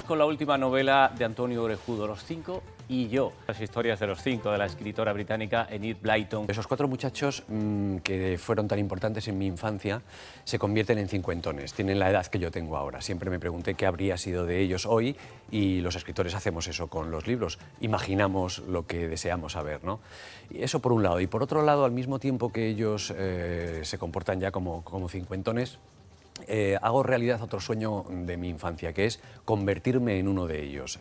con la última novela de Antonio Orejudo, Los Cinco y yo. Las historias de los cinco, de la escritora británica Enid Blyton. Esos cuatro muchachos que fueron tan importantes en mi infancia se convierten en cincuentones, tienen la edad que yo tengo ahora. Siempre me pregunté qué habría sido de ellos hoy y los escritores hacemos eso con los libros, imaginamos lo que deseamos saber, ¿no? Y eso por un lado. Y por otro lado, al mismo tiempo que ellos se comportan ya como cincuentones, hago realidad otro sueño de mi infancia, que es convertirme en uno de ellos,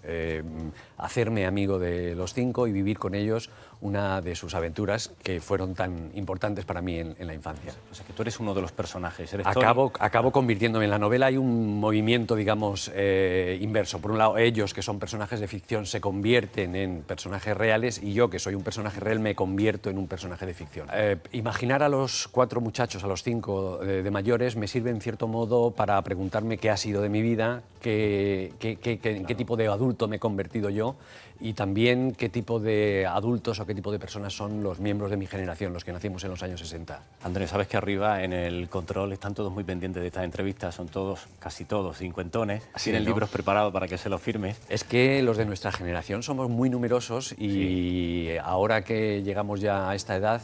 hacerme amigo de los cinco y vivir con ellos una de sus aventuras que fueron tan importantes para mí en la infancia. O sea, que tú eres uno de los personajes. Eres Acabo convirtiéndome en la novela. Hay un movimiento, digamos, inverso. Por un lado, ellos, que son personajes de ficción, se convierten en personajes reales y yo, que soy un personaje real, me convierto en un personaje de ficción. Imaginar a los cuatro muchachos, a los cinco de mayores, me sirve en cierto modo para preguntarme qué ha sido de mi vida, en qué tipo de adulto me he convertido yo y también qué tipo de adultos o qué tipo de personas son los miembros de mi generación, los que nacimos en los años 60. Andrés, sabes que arriba en el control están todos muy pendientes de estas entrevistas, son todos, casi todos, cincuentones. Sí, tienen ¿no? libros preparados para que se los firmes. Es que los de nuestra generación somos muy numerosos y ahora que llegamos ya a esta edad,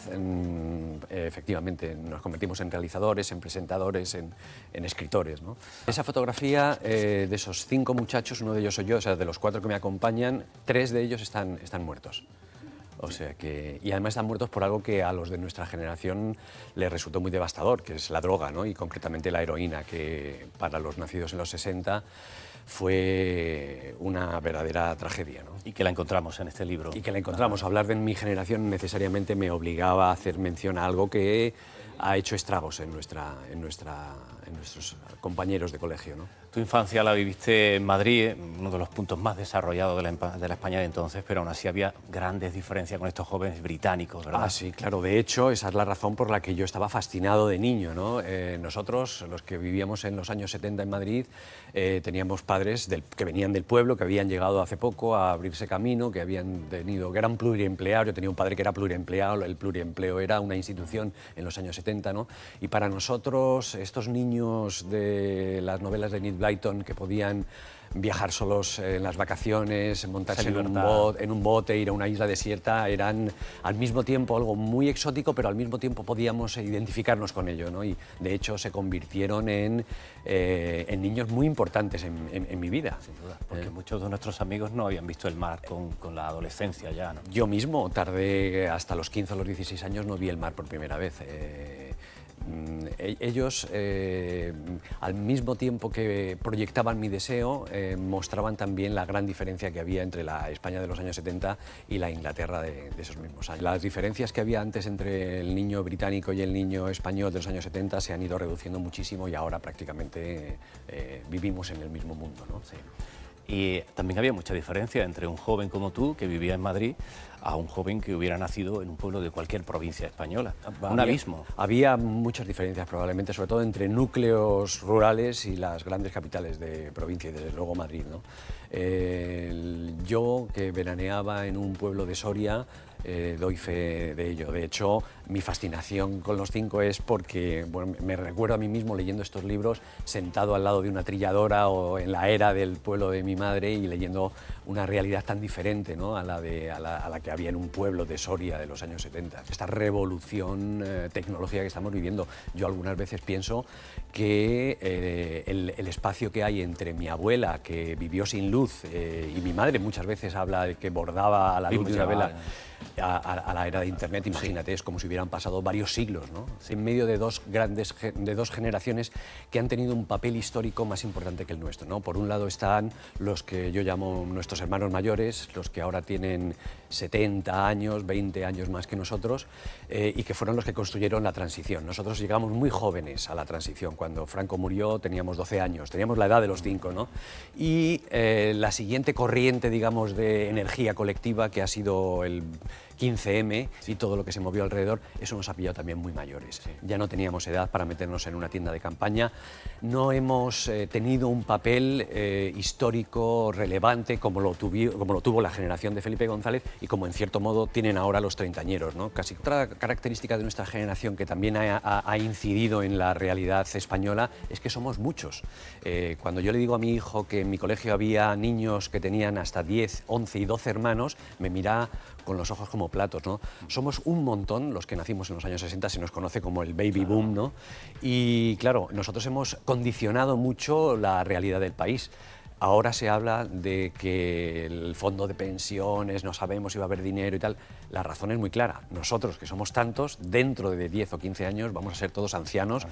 efectivamente nos convertimos en realizadores, en presentadores, en escritores, ¿no? Esa fotografía de esos cinco muchachos, uno de ellos soy yo, o sea, de los cuatro que me acompañan, tres de ellos están muertos. O sea que, y además están muertos por algo que a los de nuestra generación les resultó muy devastador, que es la droga, ¿no? Y concretamente la heroína, que para los nacidos en los 60 fue una verdadera tragedia, ¿no? Y que la encontramos en este libro. Y que la encontramos. Hablar de mi generación necesariamente me obligaba a hacer mención a algo que ha hecho estragos en nuestros compañeros de colegio, ¿no? Tu infancia la viviste en Madrid, uno de los puntos más desarrollados de la España de entonces, pero aún así había grandes diferencias con estos jóvenes británicos, ¿verdad? Ah, sí, claro. De hecho, esa es la razón por la que yo estaba fascinado de niño, ¿no? Nosotros, los que vivíamos en los años 70 en Madrid, teníamos padres que venían del pueblo, que habían llegado hace poco a abrirse camino, que eran pluriempleados. Yo tenía un padre que era pluriempleado, el pluriempleo era una institución en los años 70, ¿no? Y para nosotros, estos niños de las novelas de Enid Blyton, que podían viajar solos en las vacaciones, montarse en un bote, ir a una isla desierta, eran al mismo tiempo algo muy exótico, pero al mismo tiempo podíamos identificarnos con ello, ¿no? Y de hecho se convirtieron en niños muy importantes en mi vida. Sin duda, porque muchos de nuestros amigos no habían visto el mar con la adolescencia ya, ¿no? Yo mismo tardé hasta los 15 o los 16 años, no vi el mar por primera vez. Ellos, al mismo tiempo que proyectaban mi deseo, mostraban también la gran diferencia que había entre la España de los años 70 y la Inglaterra de esos mismos años. Las diferencias que había antes entre el niño británico y el niño español de los años 70 se han ido reduciendo muchísimo y ahora prácticamente vivimos en el mismo mundo, ¿no? Sí. Y también había mucha diferencia entre un joven como tú, que vivía en Madrid, a un joven que hubiera nacido en un pueblo de cualquier provincia española. Un abismo. Había muchas diferencias probablemente, sobre todo entre núcleos rurales y las grandes capitales de provincia, y desde luego Madrid, ¿no? Yo, que veraneaba en un pueblo de Soria, doy fe de ello. De hecho, mi fascinación con los cinco es porque me recuerdo a mí mismo leyendo estos libros sentado al lado de una trilladora o en la era del pueblo de mi madre y leyendo una realidad tan diferente, ¿no? a la que había en un pueblo de Soria de los años 70. Esta revolución tecnológica que estamos viviendo. Yo algunas veces pienso que el espacio que hay entre mi abuela, que vivió sin luz, y mi madre muchas veces habla de que bordaba a la luz de una vela, a la era de Internet, imagínate, es como si hubieran pasado varios siglos, ¿no? En medio de dos generaciones que han tenido un papel histórico más importante que el nuestro, ¿no? Por un lado están los que yo llamo nuestros hermanos mayores, los que ahora tienen 70 años, 20 años más que nosotros, y que fueron los que construyeron la transición. Nosotros llegamos muy jóvenes a la transición. Cuando Franco murió teníamos 12 años, teníamos la edad de los 5, ¿no? Y la siguiente corriente, digamos, de energía colectiva, que ha sido 15M y todo lo que se movió alrededor, eso nos ha pillado también muy mayores. Ya no teníamos edad para meternos en una tienda de campaña, no hemos tenido un papel histórico relevante como lo tuvo la generación de Felipe González y como en cierto modo tienen ahora los treintañeros, ¿no? Casi otra característica de nuestra generación que también ha incidido en la realidad española es que somos muchos. Cuando yo le digo a mi hijo que en mi colegio había niños que tenían hasta 10, 11 y 12 hermanos, me mira con los ojos como platos, ¿no? Somos un montón los que nacimos en los años 60, se nos conoce como el baby boom, ¿no? Y claro, nosotros hemos condicionado mucho la realidad del país. Ahora se habla de que el fondo de pensiones, no sabemos si va a haber dinero y tal. La razón es muy clara. Nosotros, que somos tantos, dentro de 10 o 15 años vamos a ser todos ancianos.